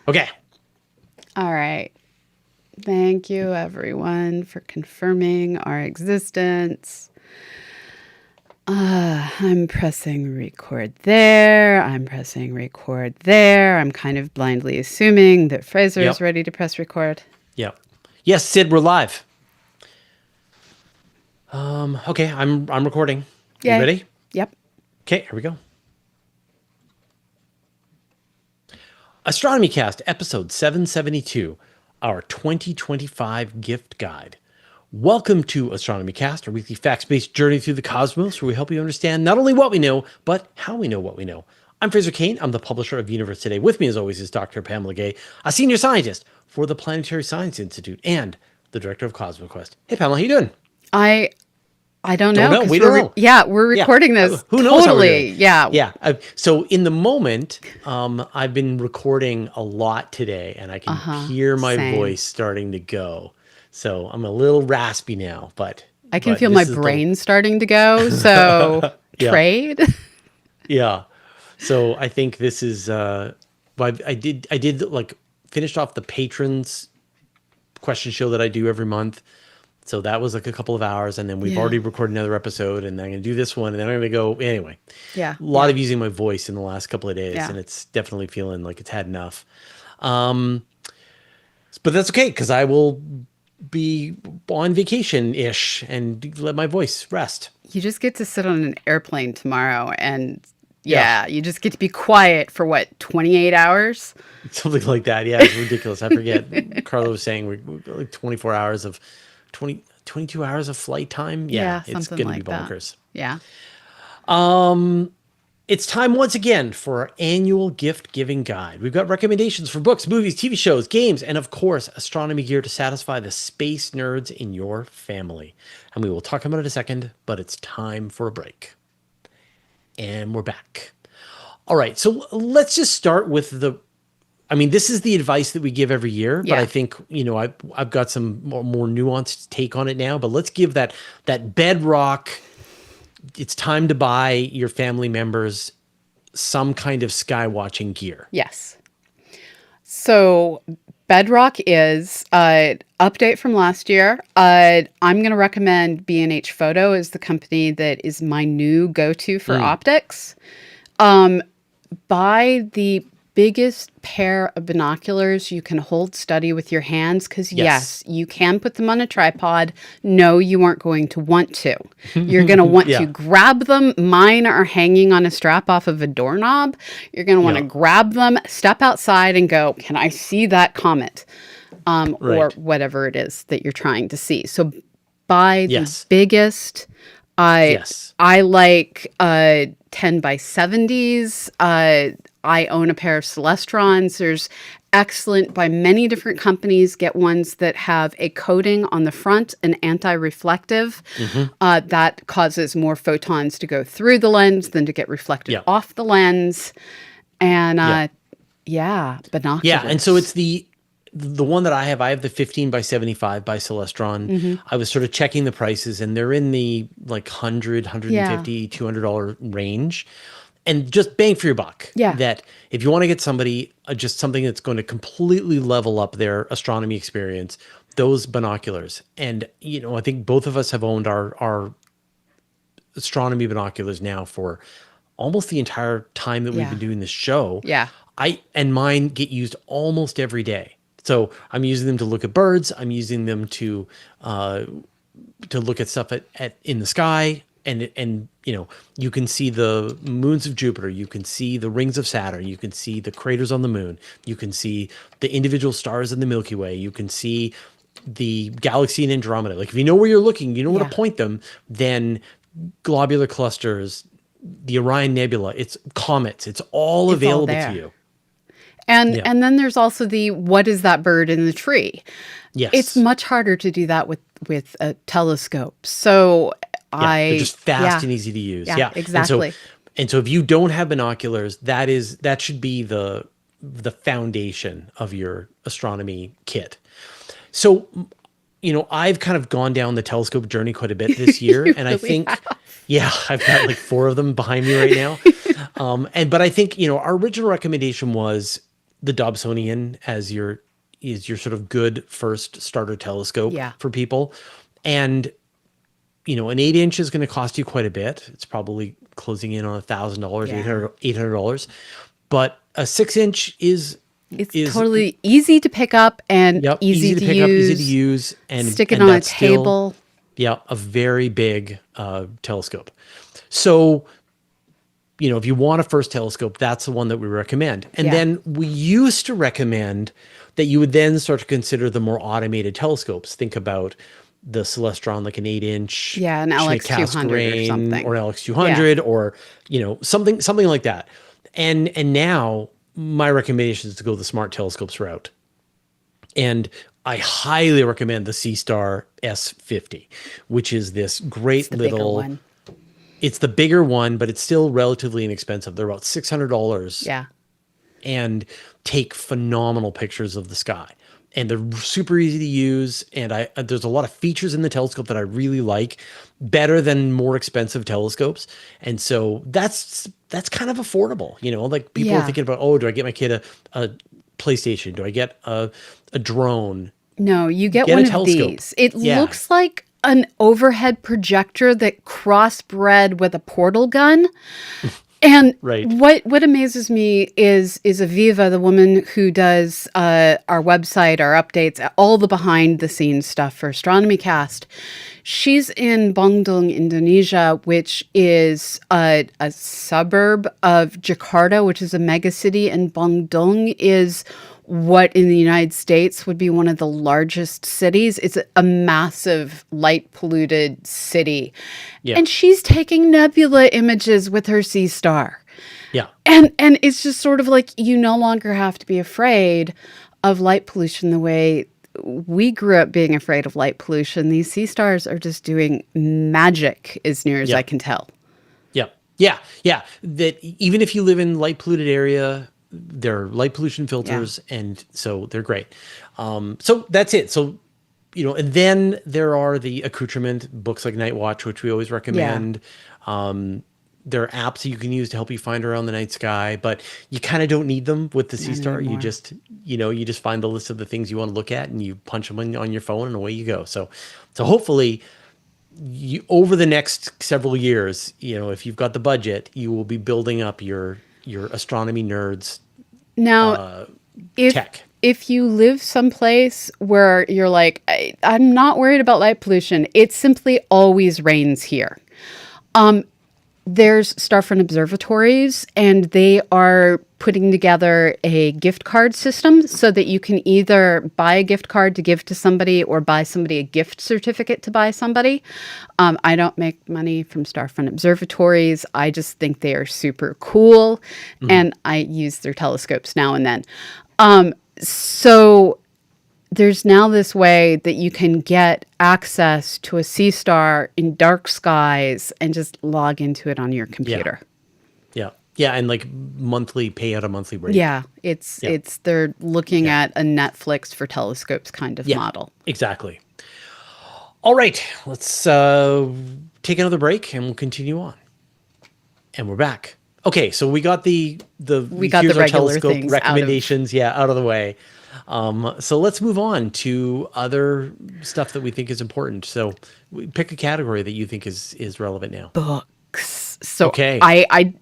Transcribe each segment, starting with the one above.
Okay. All right. Thank you, everyone, for confirming our existence. I'm pressing record there. I'm pressing record there. I'm kind of blindly assuming that Fraser is ready to press record. Yep. Yes, Sid, we're live. Okay, I'm recording. Yay. You ready? Yep. Okay, here we go. Astronomy Cast, episode 772, our 2025 gift guide. Welcome to Astronomy Cast, our weekly facts-based journey through the cosmos, where we help you understand not only what we know, but how we know what we know. I'm Fraser Cain. I'm the publisher of Universe Today. With me, as always, is Dr. Pamela Gay, a senior scientist for the Planetary Science Institute and the director of CosmoQuest. Hey, Pamela, how you doing? I don't know. We don't know. Yeah, we're recording this. Who knows how we're doing? Yeah. Yeah. So in the moment, I've been recording a lot today, and I can hear my voice starting to go. So I'm a little raspy now, but I can feel my brain starting to go. So trade. Yeah. So I think this is. I did like finished off the patrons question show that I do every month. So that was like a couple of hours, and then we've already recorded another episode, and then I'm going to do this one, and then I'm going to go anyway. Yeah. A lot of using my voice in the last couple of days, and it's definitely feeling like it's had enough. But that's okay, because I will be on vacation-ish and let my voice rest. You just get to sit on an airplane tomorrow, and you just get to be quiet for 28 hours? Something like that. Yeah, it's ridiculous. I forget. Carla was saying we're like 24 hours of 22 hours of flight time. Yeah, it's going to be bonkers. Yeah. It's time once again for our annual gift giving guide. We've got recommendations for books, movies, TV shows, games, and of course, astronomy gear to satisfy the space nerds in your family. And we will talk about it in a second, but it's time for a break. And we're back. All right, so let's just start with this is the advice that we give every year, but I think, I've got some more nuanced take on it now, but let's give that bedrock, it's time to buy your family members some kind of sky watching gear. Yes. So bedrock is update from last year. I'm going to recommend B&H Photo as the company that is my new go-to for optics. Buy the biggest pair of binoculars you can hold steady with your hands, because yes, you can put them on a tripod. No, you aren't going to want to. You're going to want to grab them. Mine are hanging on a strap off of a doorknob. You're going to want to grab them, step outside and go, can I see that comet? Or whatever it is that you're trying to see. So buy the biggest. I like 10 by 70s. I own a pair of Celestrons. There's excellent by many different companies. Get ones that have a coating on the front, an anti-reflective. That causes more photons to go through the lens than to get reflected off the lens. And binoculars. Yeah, and so it's the one that I have the 15 by 75 by Celestron. I was sort of checking the prices, and they're in the like $100, $150, $200 range. And just bang for your buck. Yeah. That if you want to get somebody just something that's going to completely level up their astronomy experience, those binoculars. And, I think both of us have owned our astronomy binoculars now for almost the entire time that we've been doing this show. Yeah. And mine get used almost every day. So I'm using them to look at birds. I'm using them to look at stuff in the sky. And you can see the moons of Jupiter, you can see the rings of Saturn, you can see the craters on the moon, you can see the individual stars in the Milky Way, you can see the galaxy in Andromeda. Like if you know where you're looking, you know where to point them, then globular clusters, the Orion Nebula, it's comets, it's all available to you. And then there's also the what is that bird in the tree? Yes. It's much harder to do that with a telescope. So they're just fast and easy to use. Yeah, exactly. And so if you don't have binoculars, that should be the foundation of your astronomy kit. So, I've kind of gone down the telescope journey quite a bit this year, and I think, I've got like 4 of them behind me right now. But I think, our original recommendation was the Dobsonian as your sort of good first starter telescope for people. And, you know, an 8-inch is going to cost you quite a bit. It's probably closing in on $1,000, $800. But a 6-inch is totally easy to pick up and easy to pick up, easy to use, and stick it on a table. A very big telescope. So, you know, if you want a first telescope, that's the one that we recommend. And then we used to recommend that you would then start to consider the more automated telescopes. Think about the Celestron, like an 8-inch, an LX200 or something, or LX200, or, you know, something like that. And now my recommendation is to go the smart telescopes route. And I highly recommend the C-Star S50, which is this great little one. It's the bigger one, but it's still relatively inexpensive. They're about $600. Yeah. And take phenomenal pictures of the sky. And they're super easy to use. And there's a lot of features in the telescope that I really like, better than more expensive telescopes. And so that's kind of affordable. You know, like people are thinking about, oh, do I get my kid a PlayStation? Do I get a drone? No, you get one of these. It looks like an overhead projector that crossbred with a portal gun. And what amazes me is Aviva, the woman who does our website, our updates, all the behind the scenes stuff for Astronomy Cast. She's in Bandung, Indonesia, which is a suburb of Jakarta, which is a megacity, and Bandung is what in the United States would be one of the largest cities. It's a massive light polluted city. Yeah. And she's taking nebula images with her C-Star. Yeah. And it's just sort of like you no longer have to be afraid of light pollution the way we grew up being afraid of light pollution. These C-Stars are just doing magic as near as I can tell. Yeah. That even if you live in light polluted area, there are light pollution filters, and so they're great. So that's it. So, you know, and then there are the accoutrement books like Night Watch, which we always recommend. There are apps that you can use to help you find around the night sky, but you kind of don't need them with the C-Star. You just find the list of the things you want to look at, and you punch them on your phone, and away you go. So hopefully, over the next several years, you know, if you've got the budget, you will be building up your astronomy nerds tech. If you live someplace where you're like, I'm not worried about light pollution, it simply always rains here. There's Starfront observatories, and they are putting together a gift card system so that you can either buy a gift card to give to somebody or buy somebody a gift certificate to buy somebody. I don't make money from Starfront observatories. I just think they are super cool, and I use their telescopes now and then. So there's now this way that you can get access to a C-Star in dark skies and just log into it on your computer. Yeah, and like pay out a monthly rate. Yeah, they're looking at a Netflix for telescopes kind of model. Exactly. All right, let's take another break and we'll continue on. And we're back. Okay, so we got the regular telescope recommendations out of the way. So let's move on to other stuff that we think is important. So pick a category that you think is relevant now. Books. So I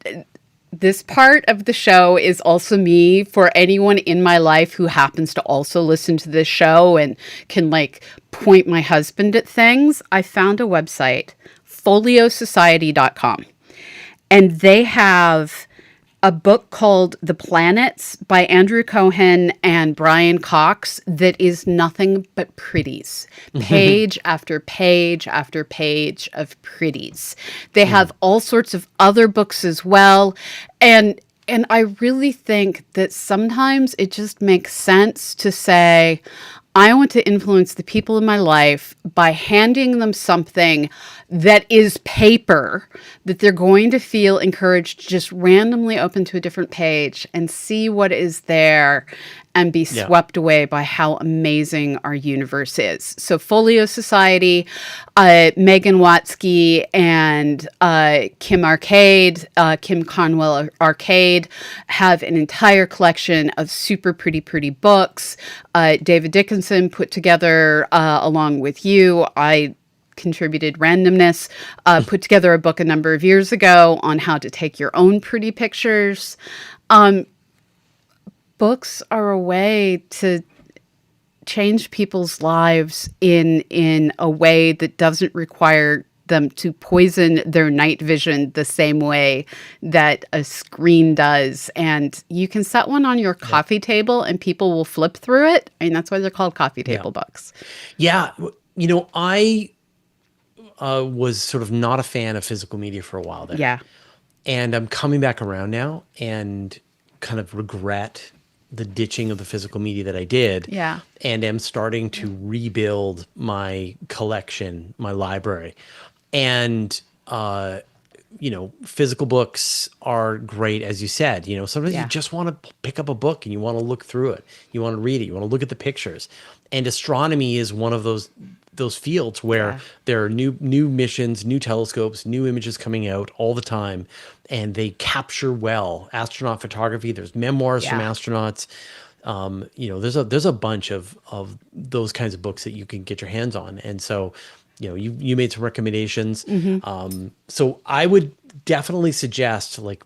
this part of the show is also me for anyone in my life who happens to also listen to this show and can like point my husband at things. I found a website, foliosociety.com, and they have a book called The Planets by Andrew Cohen and Brian Cox that is nothing but pretties. Page after page after page of pretties. They have all sorts of other books as well. And I really think that sometimes it just makes sense to say, I want to influence the people in my life by handing them something that is paper that they're going to feel encouraged to just randomly open to a different page and see what is there and be swept away by how amazing our universe is. So Folio Society, Megan Watsky and Kim Conwell Arcade have an entire collection of super pretty books. David Dickinson put together, along with you, I contributed Randomness, put together a book a number of years ago on how to take your own pretty pictures. Books are a way to change people's lives in a way that doesn't require them to poison their night vision the same way that a screen does. And you can set one on your coffee table and people will flip through it. I mean, that's why they're called coffee table books. Yeah. You know, I was sort of not a fan of physical media for a while there. Yeah. And I'm coming back around now and kind of regret the ditching of the physical media that I did. Yeah. And am starting to rebuild my collection, my library. And, you know, physical books are great, as you said. You know, sometimes you just want to pick up a book and you want to look through it. You want to read it. You want to look at the pictures. And astronomy is one of those fields where there are new missions, new telescopes, new images coming out all the time, and they capture well. Astronaut photography, there's memoirs from astronauts. You know, there's a bunch of those kinds of books that you can get your hands on. And so, you know, you made some recommendations. So I would definitely suggest like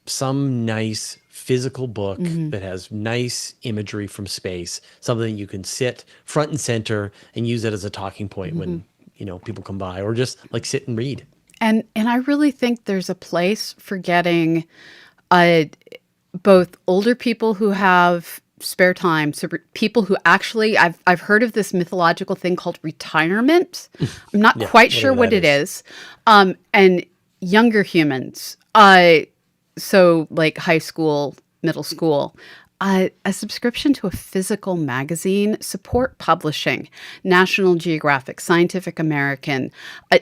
some nice physical book that has nice imagery from space, something that you can sit front and center and use it as a talking point when, you know, people come by, or just like sit and read. And I really think there's a place for getting both older people who have spare time, so people who actually, I've heard of this mythological thing called retirement. I'm not quite sure what it is. And younger humans, so like high school, middle school, a subscription to a physical magazine, support publishing, National Geographic, Scientific American.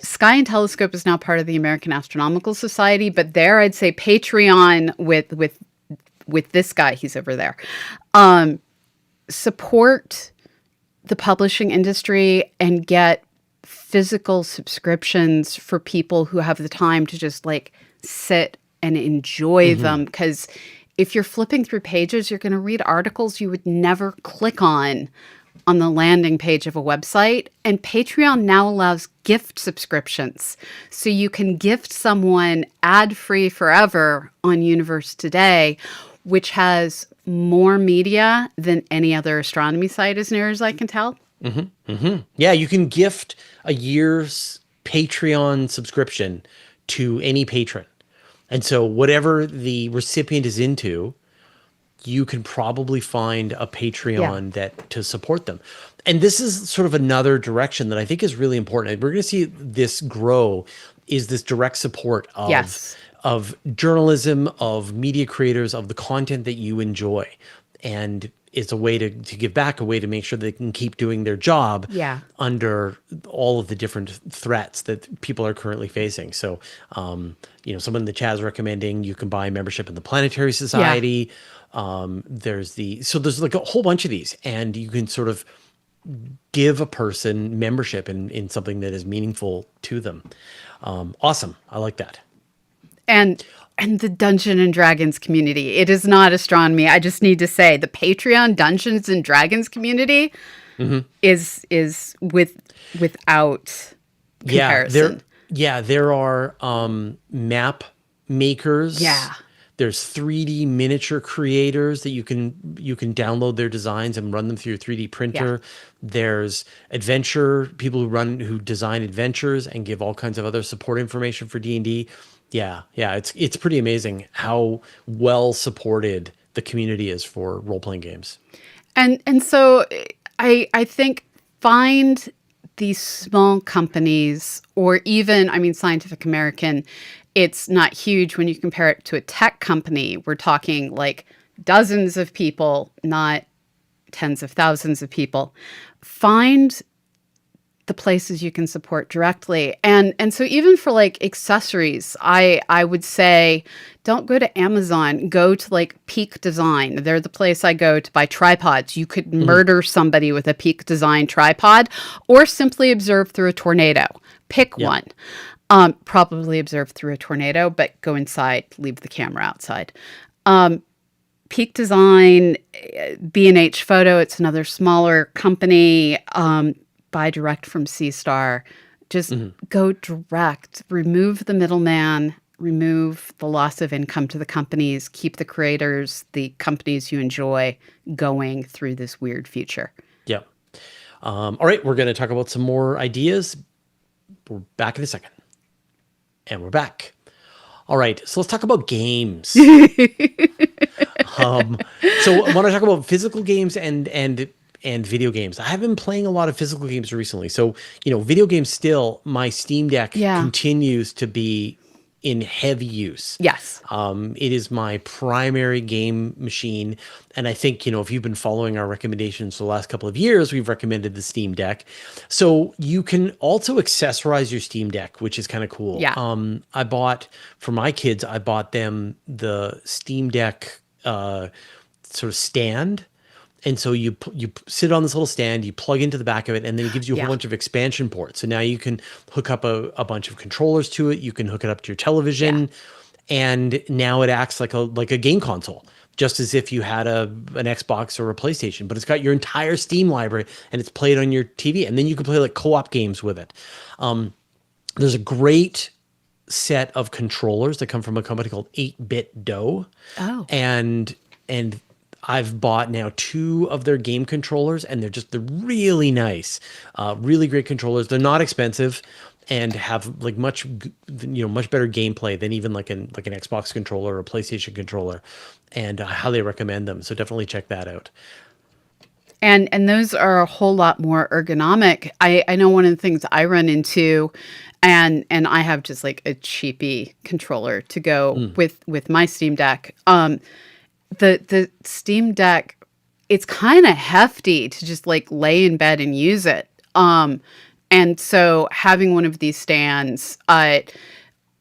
Sky and Telescope is now part of the American Astronomical Society, but there I'd say Patreon with this guy, he's over there. Support the publishing industry and get physical subscriptions for people who have the time to just like sit and enjoy them. Because if you're flipping through pages, you're going to read articles you would never click on the landing page of a website. And Patreon now allows gift subscriptions. So you can gift someone ad-free forever on Universe Today, which has more media than any other astronomy site, as near as I can tell. Yeah, you can gift a year's Patreon subscription to any patron. And so whatever the recipient is into, you can probably find a Patreon that to support them. And this is sort of another direction that I think is really important. We're going to see this grow, is this direct support of journalism, of media creators, of the content that you enjoy. And it's a way to give back, a way to make sure they can keep doing their job under all of the different threats that people are currently facing. So, you know, someone in the chat is recommending you can buy membership in the Planetary Society. There's like a whole bunch of these, and you can sort of give a person membership in something that is meaningful to them. Awesome. I like that. And the Dungeons and Dragons community. It is not astronomy. I just need to say the Patreon Dungeons and Dragons community is without comparison. There are map makers. Yeah. There's 3D miniature creators that you can download their designs and run them through your 3D printer. Yeah. There's adventure people who design adventures and give all kinds of other support information for D&D. Yeah, it's pretty amazing how well supported the community is for role-playing games. And so I think find these small companies, or even, I mean, Scientific American, it's not huge when you compare it to a tech company. We're talking like dozens of people, not tens of thousands of people. Find the places you can support directly. And so even for like accessories, I would say don't go to Amazon, go to like Peak Design. They're the place I go to buy tripods. You could murder somebody with a Peak Design tripod, or simply observe through a tornado. Pick one. Probably observe through a tornado, but go inside, leave the camera outside. Peak Design, B&H Photo, it's another smaller company. Buy direct from C-Star. Just go direct. Remove the middleman. Remove the loss of income to the companies. Keep the creators, the companies you enjoy, going through this weird future. Yeah. All right, we're going to talk about some more ideas. We're back in a second. And we're back. All right, so let's talk about games. So I want to talk about physical games and video games. I have been playing a lot of physical games recently. So, video games still, my Steam Deck continues to be in heavy use. Yes. It is my primary game machine. And I think, if you've been following our recommendations for the last couple of years, we've recommended the Steam Deck. So you can also accessorize your Steam Deck, which is kind of cool. Yeah. I bought, for my kids, I bought them the Steam Deck sort of stand. And so you sit on this little stand, you plug into the back of it, and then it gives you a whole bunch of expansion ports. So now you can hook up a bunch of controllers to it. You can hook it up to your television, and now it acts like a game console, just as if you had an Xbox or a PlayStation. But it's got your entire Steam library, and it's played on your TV. And then you can play like co-op games with it. There's a great set of controllers that come from a company called 8-Bit Dough. Oh. And I've bought now 2 of their game controllers, and they're really nice, really great controllers. They're not expensive and have like much better gameplay than even like an Xbox controller or a PlayStation controller. And I highly recommend them. So definitely check that out. And those are a whole lot more ergonomic. I know one of the things I run into, and I have just like a cheapy controller to go with my Steam Deck. The Steam Deck, it's kind of hefty to just like lay in bed and use it. And so having one of these stands, I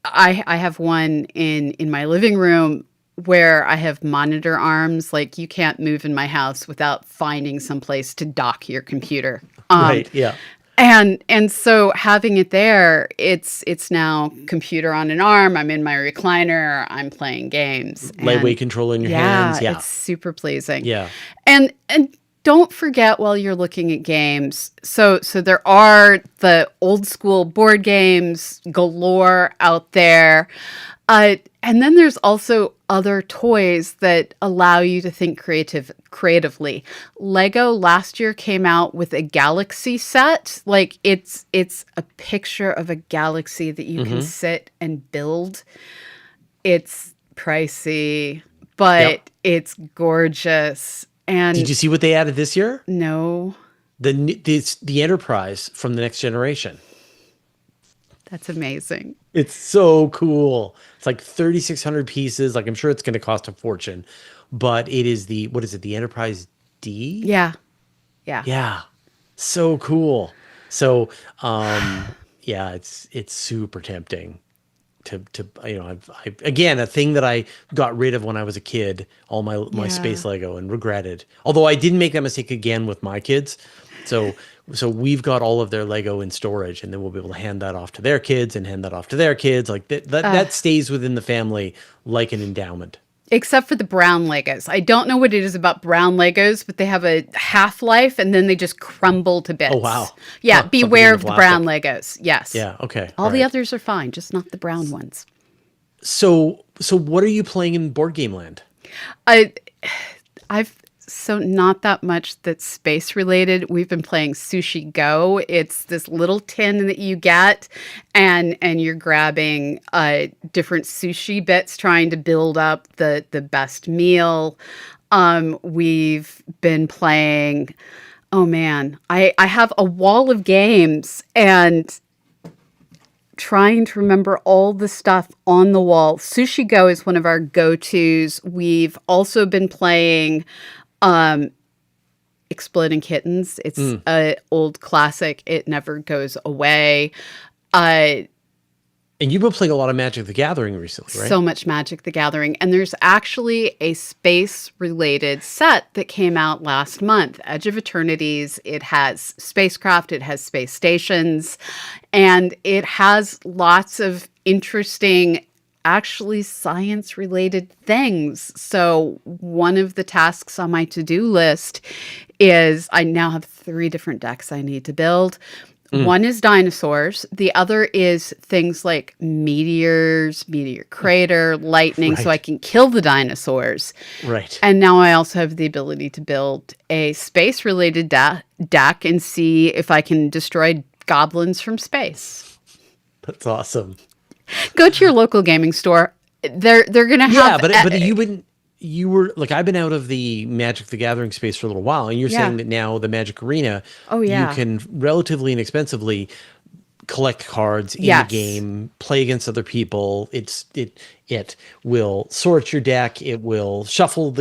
have one in my living room where I have monitor arms. Like you can't move in my house without finding some place to dock your computer. Right. Yeah. And so having it there, it's now computer on an arm. I'm in my recliner. I'm playing games. Lightweight control in your hands. Yeah. It's super pleasing. Yeah. And don't forget while you're looking at games. So there are the old school board games galore out there. And then there's also other toys that allow you to think creatively. Lego last year came out with a galaxy set. Like it's a picture of a galaxy that you can sit and build. It's pricey, but it's gorgeous. And did you see what they added this year? No. The Enterprise from the Next Generation. That's amazing. It's so cool. It's like 3,600 pieces. Like I'm sure it's going to cost a fortune, but it is the Enterprise D? Yeah. Yeah. So cool. So, it's super tempting to again, a thing that I got rid of when I was a kid, all my space Lego, and regretted. Although I didn't make that mistake again with my kids. So we've got all of their Lego in storage, and then we'll be able to hand that off to their kids and hand that off to their kids. Like that stays within the family like an endowment. Except for the brown Legos. I don't know what it is about brown Legos, but they have a half-life and then they just crumble to bits. Oh, wow. Yeah, Huh, beware of the brown Legos. Yes. Yeah, okay. All the others are fine, just not the brown ones. So what are you playing in board game land? So not that much that's space related. We've been playing Sushi Go. It's this little tin that you get, and you're grabbing different sushi bits, trying to build up the best meal. We've been playing. Oh man, I have a wall of games and trying to remember all the stuff on the wall. Sushi Go is one of our go-tos. We've also been playing Exploding Kittens. It's a old classic. It never goes away. Uh, And you've been playing a lot of Magic the Gathering recently, right? So much Magic the Gathering. And there's actually a space-related set that came out last month, Edge of Eternities. It has spacecraft, it has space stations, and it has lots of interesting, actually science-related things. So one of the tasks on my to-do list is I now have 3 different decks I need to build. One is dinosaurs. The other is things like meteors, meteor crater, lightning, so I can kill the dinosaurs. Right. And now I also have the ability to build a space-related deck and see if I can destroy goblins from space. That's awesome. Go to your local gaming store. They're going to have... Yeah, but you were like, I've been out of the Magic the Gathering space for a little while, and you're saying that now the Magic Arena, you can relatively inexpensively collect cards in the game, play against other people. It will sort your deck. It will shuffle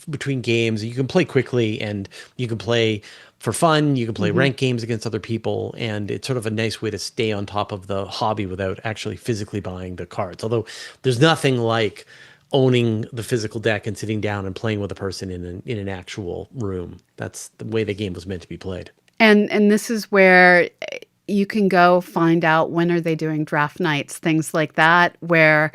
between games. You can play quickly, and you can play for fun. You can play ranked games against other people, and it's sort of a nice way to stay on top of the hobby without actually physically buying the cards. Although there's nothing like owning the physical deck and sitting down and playing with a person in an actual room. That's the way the game was meant to be played. And this is where you can go find out when are they doing draft nights, things like that, where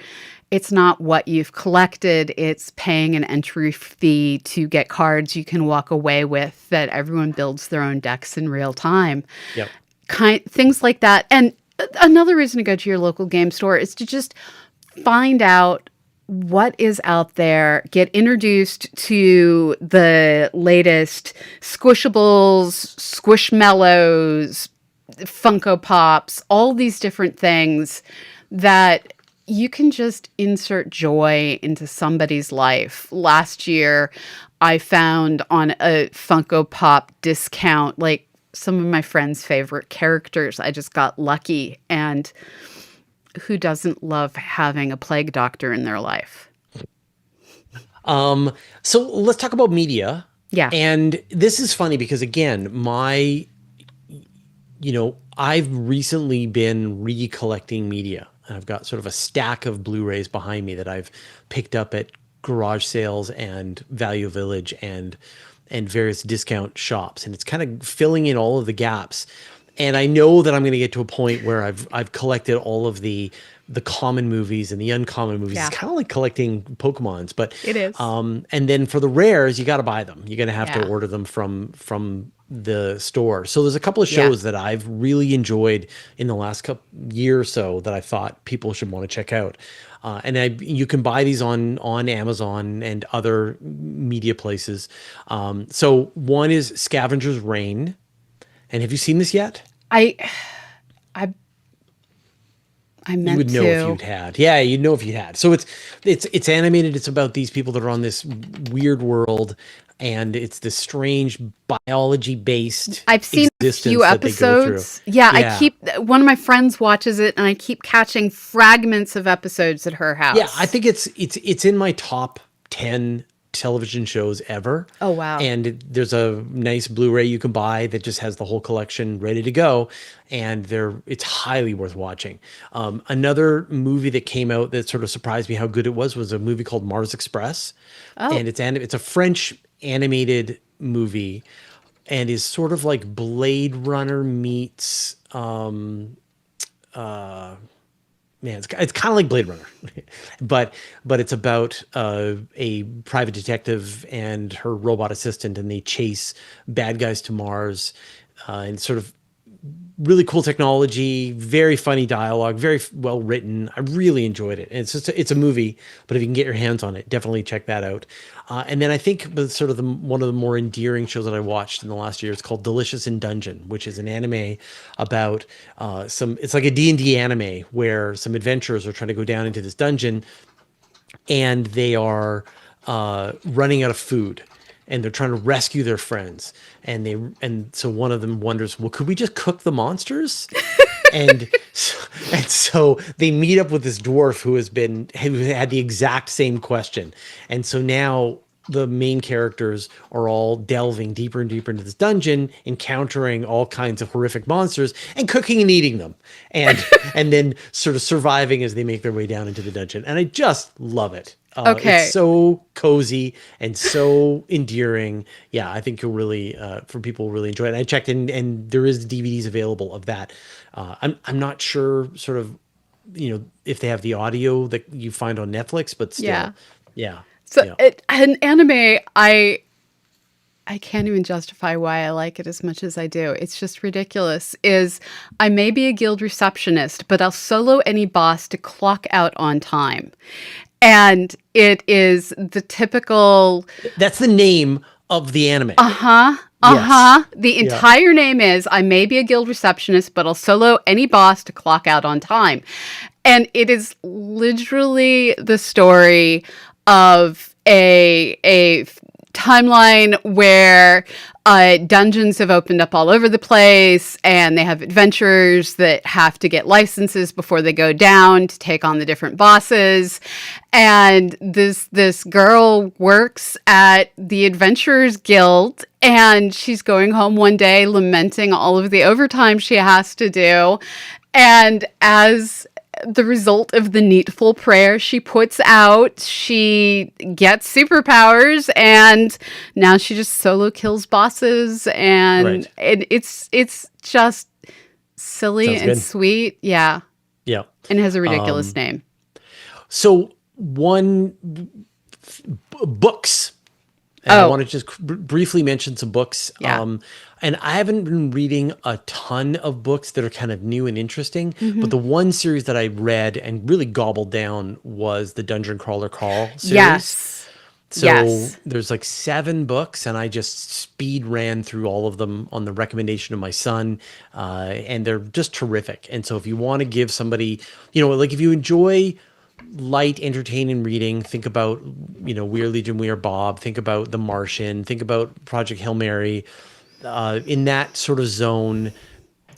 it's not what you've collected, it's paying an entry fee to get cards you can walk away with, that everyone builds their own decks in real time. Yep. Things like that. And another reason to go to your local game store is to just find out what is out there, get introduced to the latest Squishables, Squishmallows, Funko Pops, all these different things that you can just insert joy into somebody's life. Last year, I found on a Funko Pop discount, like some of my friends' favorite characters. I just got lucky, and who doesn't love having a plague doctor in their life? So let's talk about media. Yeah. And this is funny because, again, I've recently been recollecting media. I've got sort of a stack of Blu-rays behind me that I've picked up at garage sales and Value Village and various discount shops. And it's kind of filling in all of the gaps. And I know that I'm going to get to a point where I've collected all of the common movies and the uncommon movies. It's kind of like collecting Pokemons, but it is. And then for the rares, you got to buy them. You're going to have to order them from the store. So there's a couple of shows that I've really enjoyed in the last year or so that I thought people should want to check out. And you can buy these on Amazon and other media places. So one is Scavenger's Reign. And have you seen this yet? I meant to. You would know if you'd had. Yeah, you'd know if you had. So it's animated. It's about these people that are on this weird world, and it's this strange biology-based. I've seen a few episodes. Yeah, I one of my friends watches it, and I keep catching fragments of episodes at her house. Yeah, I think it's in my top 10 television shows ever. Oh, wow. And there's a nice Blu-ray you can buy that just has the whole collection ready to go, and it's highly worth watching. Another movie that came out that sort of surprised me how good it was a movie called Mars Express. And it's a French animated movie and is sort of like Blade Runner meets it's kind of like Blade Runner, but it's about a private detective and her robot assistant, and they chase bad guys to Mars, and sort of really cool technology, very funny dialogue, very well written. I really enjoyed it. And it's a movie, but if you can get your hands on it, definitely check that out. And then I think sort of one of the more endearing shows that I watched in the last year is called Delicious in Dungeon, which is an anime about it's like a D&D anime where some adventurers are trying to go down into this dungeon, and they are running out of food. And they're trying to rescue their friends, and so one of them wonders, well, could we just cook the monsters? and so they meet up with this dwarf who had the exact same question, and so now the main characters are all delving deeper and deeper into this dungeon, encountering all kinds of horrific monsters and cooking and eating them, and and then sort of surviving as they make their way down into the dungeon. And I just love it. It's so cozy and so endearing. Yeah, I think you'll really, for people who really enjoy it. I checked in, and there is DVDs available of that. I'm not sure, sort of, if they have the audio that you find on Netflix, but still, yeah. So an anime, I can't even justify why I like it as much as I do. It's just ridiculous. I may be a guild receptionist, but I'll solo any boss to clock out on time. And it is the typical... That's the name of the anime. Yes. The entire name is, I may be a guild receptionist, but I'll solo any boss to clock out on time. And it is literally the story of a timeline where dungeons have opened up all over the place, and they have adventurers that have to get licenses before they go down to take on the different bosses. And this girl works at the Adventurers Guild, and she's going home one day lamenting all of the overtime she has to do. And as the result of the needful prayer she puts out, she gets superpowers, and now she just solo kills bosses, and it's just silly and sweet. Yeah. And has a ridiculous name. So books. And I want to just briefly mention some books. And I haven't been reading a ton of books that are kind of new and interesting, but the one series that I read and really gobbled down was the Dungeon Crawler Call series. So there's like 7 books, and I just speed ran through all of them on the recommendation of my son, and they're just terrific. And so if you want to give somebody, like if you enjoy light, entertaining reading, think about, We Are Legion, We Are Bob, think about The Martian, think about Project Hail Mary. In that sort of zone,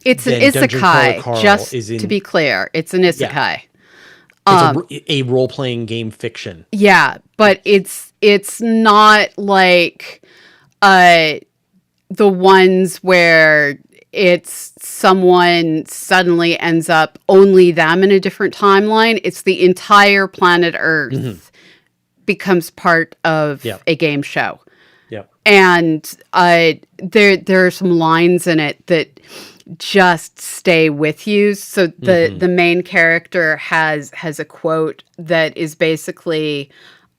it's an isekai. Just to be clear, it's an isekai. It's a role-playing game fiction. Yeah, but it's not like the ones where it's someone suddenly ends up only them in a different timeline. It's the entire planet Earth becomes part of a game show. And there are some lines in it that just stay with you. So the main character has a quote that is basically,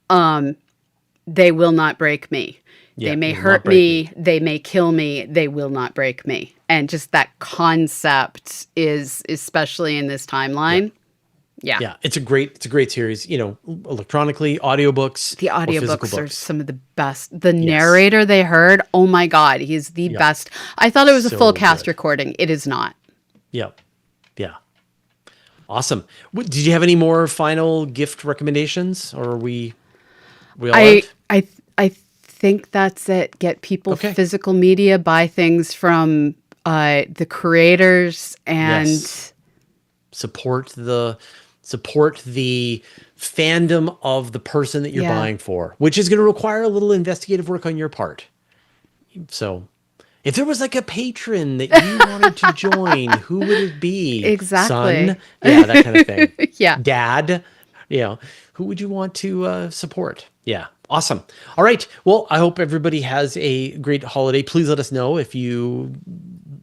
"They will not break me. They may hurt me. They may kill me. They will not break me." And just that concept is, especially in this timeline. Yeah, it's a great series. Electronically, audiobooks. The audiobooks are some of the best. The narrator they heard, oh my God, he's the best. I thought it was a full cast recording. It is not. Yeah. Awesome. Did you have any more final gift recommendations, or are we all out? I think that's it. Get people physical media, buy things from the creators, and support the fandom of the person that you're buying for, which is going to require a little investigative work on your part. So if there was like a patron that you wanted to join, who would it be? Exactly. Son? Yeah, that kind of thing. Dad? Who would you want to support? Yeah. Awesome. All right. Well, I hope everybody has a great holiday. Please let us know if you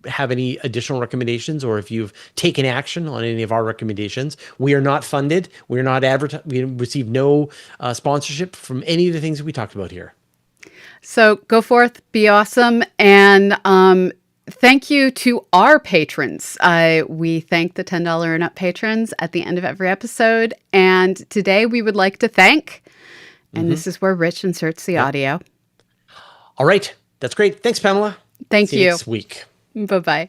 have any additional recommendations, or if you've taken action on any of our recommendations. We are not funded. We're not we receive no sponsorship from any of the things that we talked about here. So go forth, be awesome. And thank you to our patrons. We thank the $10 and up patrons at the end of every episode. And today we would like to thank, and this is where Rich inserts the audio. All right. That's great. Thanks, Pamela. Thank you. See you next week. Bye-bye.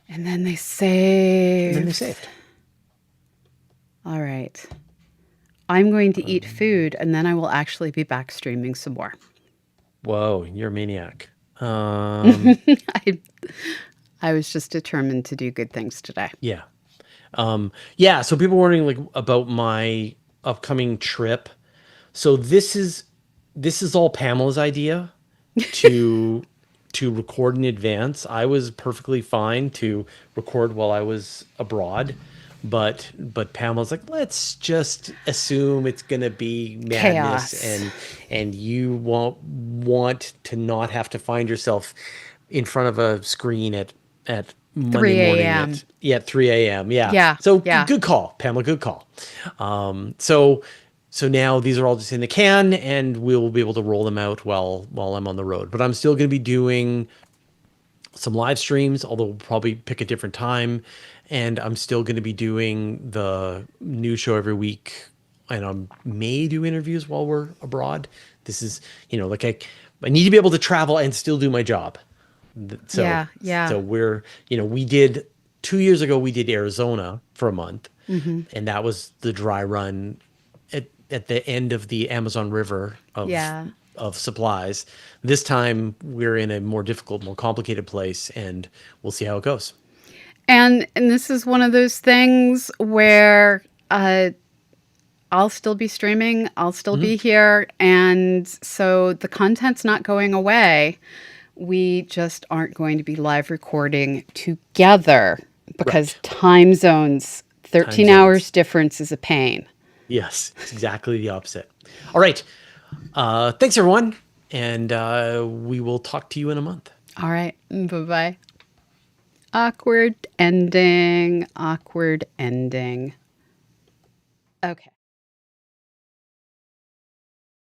And then they saved. All right. I'm going to eat food, and then I will actually be back streaming some more. Whoa, you're a maniac. I was just determined to do good things today. Yeah. So people were wondering about my upcoming trip So this is all Pamela's idea to record in advance. I was perfectly fine to record while I was abroad, but Pamela's like, let's just assume it's gonna be madness, Chaos. and you won't want to not have to find yourself in front of a screen at Monday 3 morning a.m. at 3 a.m. Yeah. Yeah, So yeah. good call, Pamela. Good call. So now these are all just in the can, and we'll be able to roll them out while I'm on the road. But I'm still going to be doing some live streams, although we'll probably pick a different time. And I'm still going to be doing the news show every week, and I may do interviews while we're abroad. This is, like I need to be able to travel and still do my job. So Yeah, yeah. so we did 2 years ago, we did Arizona for a month, and that was the dry run at the end of the Amazon River Yeah. of supplies. This time we're in a more difficult, more complicated place, and we'll see how it goes. And this is one of those things where I'll still be streaming, I'll still be here, and so the content's not going away. We just aren't going to be live recording together because Right. time zones, Time 13 hours zones. difference is a pain. Yes, it's exactly the opposite. All right. Thanks, everyone. And we will talk to you in a month. All right. Bye-bye. Awkward ending. Awkward ending. Okay.